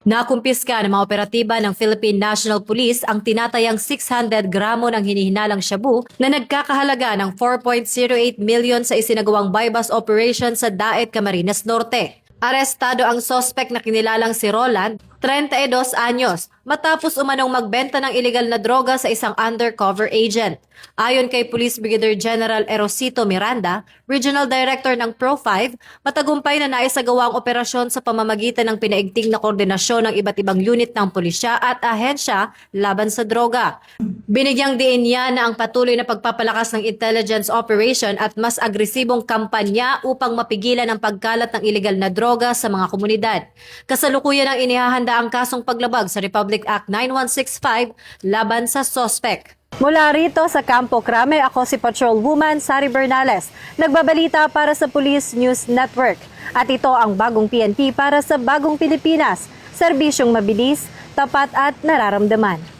Nakumpiska ng mga operatiba ng Philippine National Police ang tinatayang 600 gramo ng hinihinalang shabu na nagkakahalaga ng 4.08 million sa isinagawang buy-bust operation sa Daet, Camarines Norte. Arestado ang sospek na kinilalang si Roland, 32 anyos, matapos umanong magbenta ng ilegal na droga sa isang undercover agent. Ayon kay Police Brigadier General Erosito Miranda, Regional Director ng Pro5, matagumpay na naisagawa ang operasyon sa pamamagitan ng pinaigting na koordinasyon ng iba't ibang unit ng pulisya at ahensya laban sa droga. Binigyang diin niya na ang patuloy na pagpapalakas ng intelligence operation at mas agresibong kampanya upang mapigilan ang pagkalat ng ilegal na droga sa mga komunidad. Kasalukuyan ang inihahanda ang kasong paglabag sa Republic Act 9165 laban sa sospek. Mula rito sa Campo Crame, ako si Patrolwoman Sari Bernales, nagbabalita para sa Police News Network. At ito ang bagong PNP para sa bagong Pilipinas, serbisyong mabilis, tapat at nararamdaman.